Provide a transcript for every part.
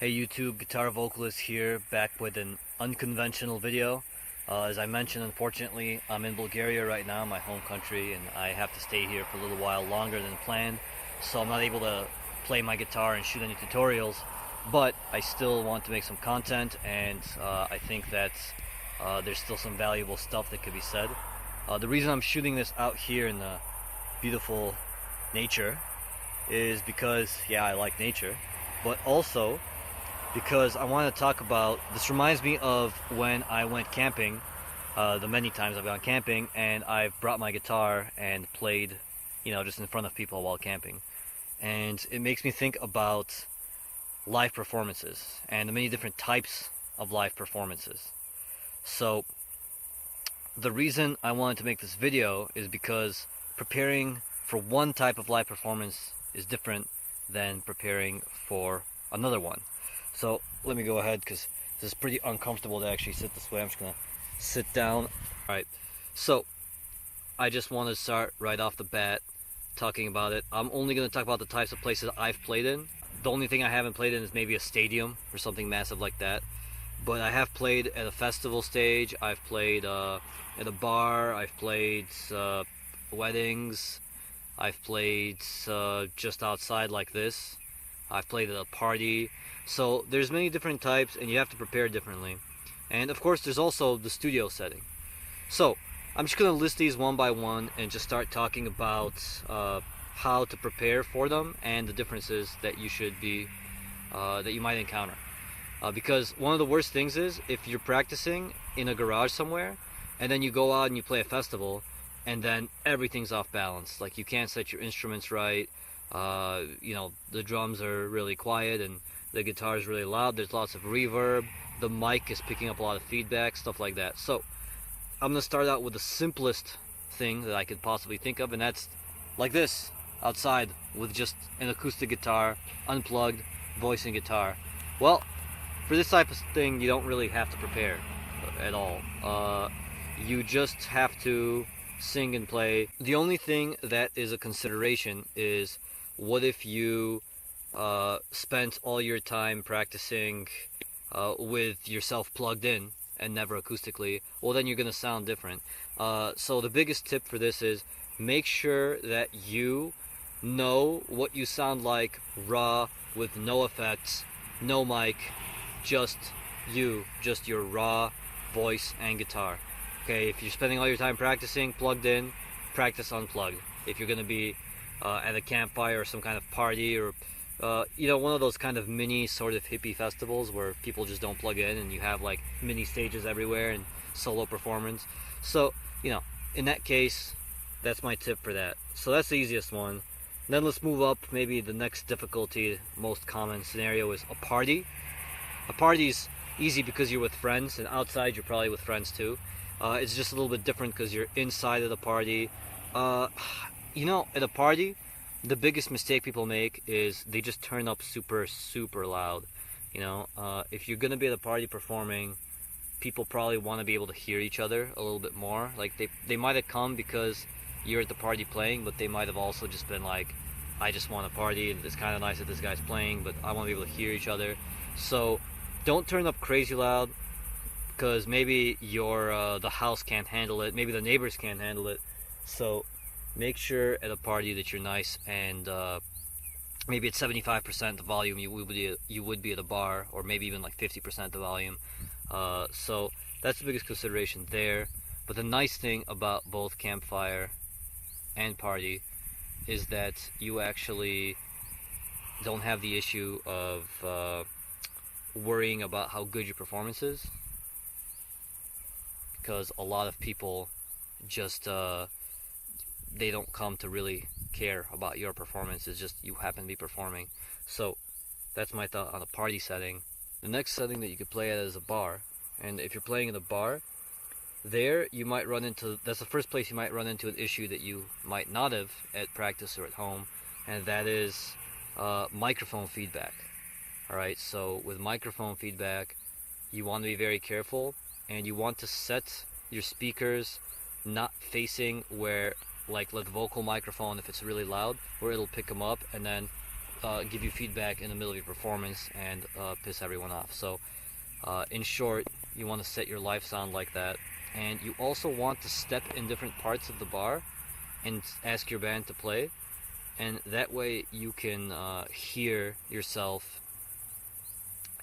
Hey YouTube, guitar vocalist here, back with an unconventional video. As I mentioned, unfortunately, I'm in Bulgaria right now, my home country, and I have to stay here for a little while longer than planned, so I'm not able to play my guitar and shoot any tutorials, but I still want to make some content, and I think that there's still some valuable stuff that could be said. The reason I'm shooting this out here in the beautiful nature is because, yeah, I like nature, but also because I want to talk about, this reminds me of when I went camping, the many times I've gone camping, and I've brought my guitar and played, just in front of people while camping. And it makes me think about live performances and the many different types of live performances. So the reason I wanted to make this video is because preparing for one type of live performance is different than preparing for another one. So let me go ahead, because this is pretty uncomfortable to actually sit this way. I'm just gonna sit down. Alright, so I just want to start right off the bat talking about it. I'm only going to talk about the types of places I've played in. The only thing I haven't played in is maybe a stadium or something massive like that. But I have played at a festival stage, I've played at a bar, I've played weddings, I've played just outside like this, I've played at a party. So there's many different types, and you have to prepare differently. And of course there's also the studio setting. So I'm just going to list these one by one and just start talking about how to prepare for them and the differences that you should be that you might encounter. Because one of the worst things is if you're practicing in a garage somewhere and then you go out and you play a festival and then everything's off balance. Like, you can't set your instruments right, the drums are really quiet and the guitar is really loud, there's lots of reverb, the mic is picking up a lot of feedback, stuff like that. So I'm going to start out with the simplest thing that I could possibly think of, and that's like this, outside with just an acoustic guitar, unplugged, voice and guitar. Well, for this type of thing, you don't really have to prepare at all. You just have to sing and play. The only thing that is a consideration is, what if you spent all your time practicing with yourself plugged in and never acoustically? Well, then you're going to sound different. So the biggest tip for this is, make sure that you know what you sound like raw, with no effects, no mic, just your raw voice and guitar. Okay, if you're spending all your time practicing plugged in, practice unplugged. If you're going to be at a campfire or some kind of party, or one of those kind of mini sort of hippie festivals where people just don't plug in and you have like mini stages everywhere and solo performance. So, in that case, that's my tip for that. So that's the easiest one. Then let's move up. Maybe the next difficulty, most common scenario, is a party. A party's easy because you're with friends, and outside you're probably with friends too. It's just a little bit different because you're inside of the party. At a party, the biggest mistake people make is they just turn up super, super loud. If you're gonna be at a party performing, people probably want to be able to hear each other a little bit more. Like, they might have come because you're at the party playing, but they might have also just been like, I just want to party, and it's kind of nice that this guy's playing, but I want to be able to hear each other. So don't turn up crazy loud, because maybe the house can't handle it, maybe the neighbors can't handle it. So make sure at a party that you're nice, and maybe at 75% the volume you would be at a bar, or maybe even like 50% the volume. So that's the biggest consideration there. But the nice thing about both campfire and party is that you actually don't have the issue of worrying about how good your performance is, because a lot of people just they don't come to really care about your performance. It's just you happen to be performing. So that's my thought on a party setting. The next setting that you could play at is a bar. And if you're playing in a bar, there you might run into, that's the first place you might run into an issue that you might not have at practice or at home, and that is microphone feedback. Alright, so with microphone feedback, you want to be very careful, and you want to set your speakers not facing where, like the vocal microphone, if it's really loud, where it'll pick them up, and then give you feedback in the middle of your performance and piss everyone off. So in short, you want to set your live sound like that, and you also want to step in different parts of the bar and ask your band to play, and that way you can hear yourself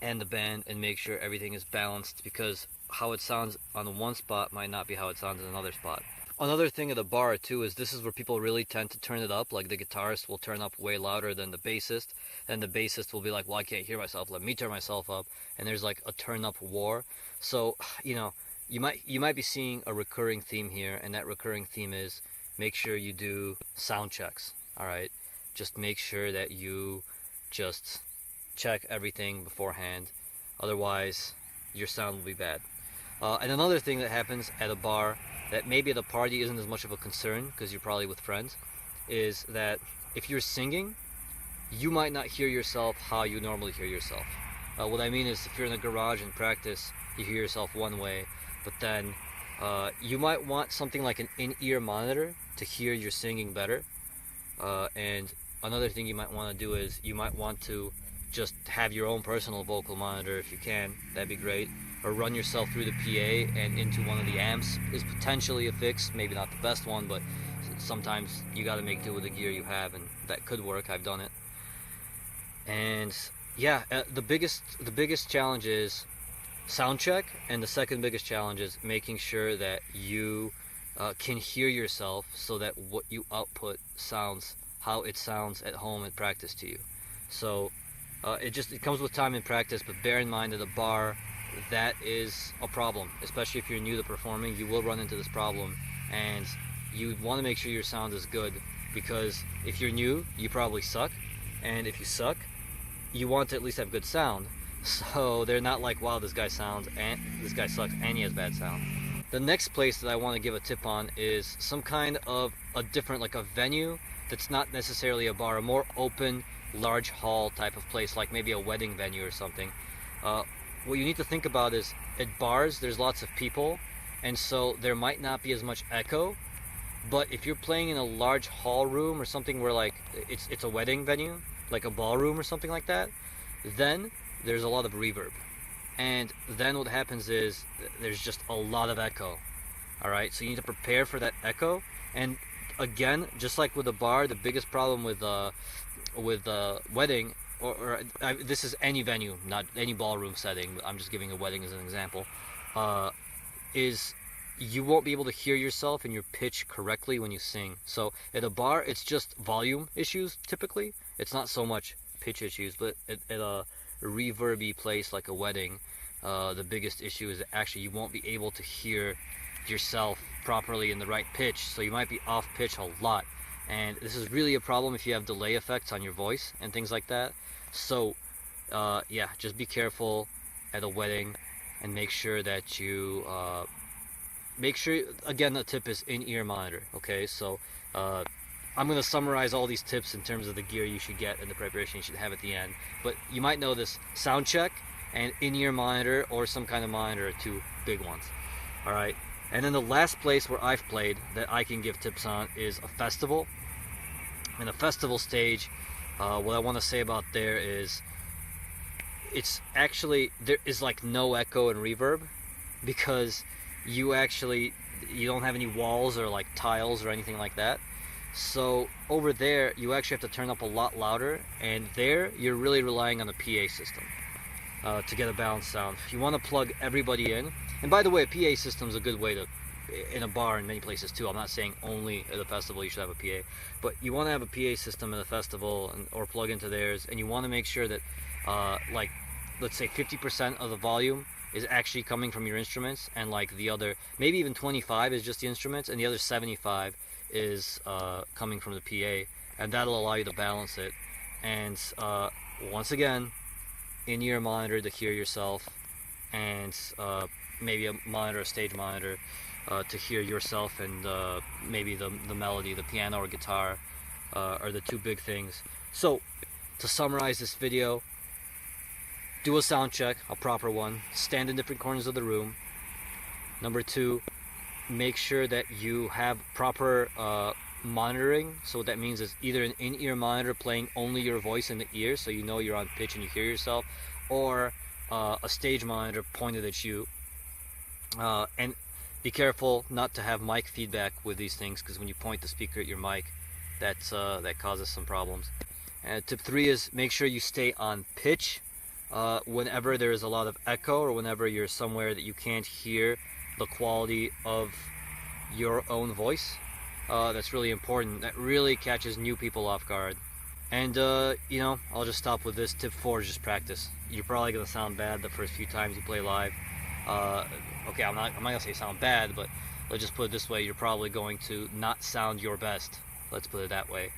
and the band and make sure everything is balanced, because how it sounds on one spot might not be how it sounds in another spot. Another thing at the bar too is this is where people really tend to turn it up. Like the guitarist will turn up way louder than the bassist, and the bassist will be like, well, I can't hear myself, let me turn myself up, and there's like a turn up war. So you might be seeing a recurring theme here, and that recurring theme is make sure you do sound checks. All right, just make sure that you just check everything beforehand, otherwise your sound will be bad. And another thing that happens at a bar that maybe at a party isn't as much of a concern because you're probably with friends, is that if you're singing, you might not hear yourself how you normally hear yourself. What I mean is, if you're in a garage and practice, you hear yourself one way, but then you might want something like an in-ear monitor to hear your singing better. And another thing you might want to do is you might want to just have your own personal vocal monitor if you can. That'd be great. Or run yourself through the PA and into one of the amps is potentially a fix. Maybe not the best one, but sometimes you got to make do with the gear you have, and that could work. I've done it. And yeah, the biggest challenge is sound check, and the second biggest challenge is making sure that you can hear yourself so that what you output sounds how it sounds at home at practice to you. So it comes with time and practice, but bear in mind at a bar that is a problem, especially if you're new to performing. You will run into this problem, and you want to make sure your sound is good, because if you're new, you probably suck, and if you suck, you want to at least have good sound, so they're not like, wow, this guy sucks and he has bad sound. The next place that I want to give a tip on is some kind of a different, like a venue that's not necessarily a bar, a more open, large hall type of place, like maybe a wedding venue or something. What you need to think about is, at bars there's lots of people, and so there might not be as much echo, but if you're playing in a large hall room or something where like it's a wedding venue, like a ballroom or something like that, then there's a lot of reverb, and then what happens is there's just a lot of echo. Alright, so you need to prepare for that echo. And again, just like with a bar, the biggest problem with wedding, this is any venue, not any ballroom setting, I'm just giving a wedding as an example, is you won't be able to hear yourself and your pitch correctly when you sing. So at a bar, it's just volume issues typically. It's not so much pitch issues, but at a reverby place like a wedding, the biggest issue is that actually you won't be able to hear yourself properly in the right pitch, so you might be off pitch a lot. And this is really a problem if you have delay effects on your voice and things like that. So yeah, just be careful at a wedding, and make sure that you again, the tip is in-ear monitor. Okay, so I'm going to summarize all these tips in terms of the gear you should get and the preparation you should have at the end, but you might know this: sound check and in-ear monitor, or some kind of monitor, are two big ones. Alright, and then the last place where I've played that I can give tips on is a festival. In a festival stage, what I want to say about there is, it's actually, there is like no echo and reverb, because you don't have any walls or like tiles or anything like that. So over there you actually have to turn up a lot louder, and there you're really relying on the PA system to get a balanced sound. You want to plug everybody in. And by the way, a PA system is a good way to, in a bar in many places too. I'm not saying only at a festival you should have a PA, but you want to have a PA system at a festival, or plug into theirs, and you want to make sure that like, let's say 50% of the volume is actually coming from your instruments, and like the other, maybe even 25 is just the instruments, and the other 75 is coming from the PA, and that'll allow you to balance it. And once again, in-ear monitor to hear yourself, and maybe a monitor, a stage monitor, to hear yourself, and maybe the melody, the piano or guitar, are the two big things. So to summarize this video, do a sound check, a proper one. Stand in different corners of the room. Number two, make sure that you have proper monitoring. So what that means is either an in-ear monitor playing only your voice in the ear so you know you're on pitch and you hear yourself, or a stage monitor pointed at you. And be careful not to have mic feedback with these things, because when you point the speaker at your mic, that causes some problems. And tip 3 is make sure you stay on pitch whenever there is a lot of echo, or whenever you're somewhere that you can't hear the quality of your own voice. That's really important. That really catches new people off guard. And I'll just stop with this. Tip 4 is just practice. You're probably gonna sound bad the first few times you play live. Okay, I'm not gonna say sound bad, but let's just put it this way: you're probably going to not sound your best. Let's put it that way.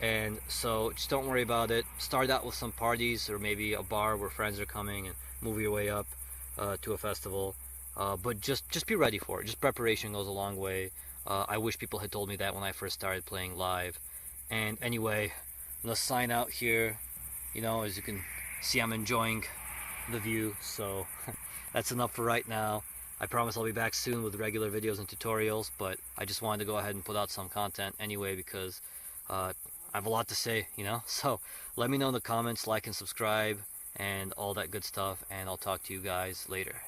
And so just don't worry about it. Start out with some parties, or maybe a bar where friends are coming, and move your way up to a festival. But just be ready for it. Just preparation goes a long way. I wish people had told me that when I first started playing live. And anyway, I'm gonna sign out here. As you can see, I'm enjoying the view, so that's enough for right now. I promise I'll be back soon with regular videos and tutorials, but I just wanted to go ahead and put out some content anyway, because I have a lot to say, so let me know in the comments, like and subscribe and all that good stuff, and I'll talk to you guys later.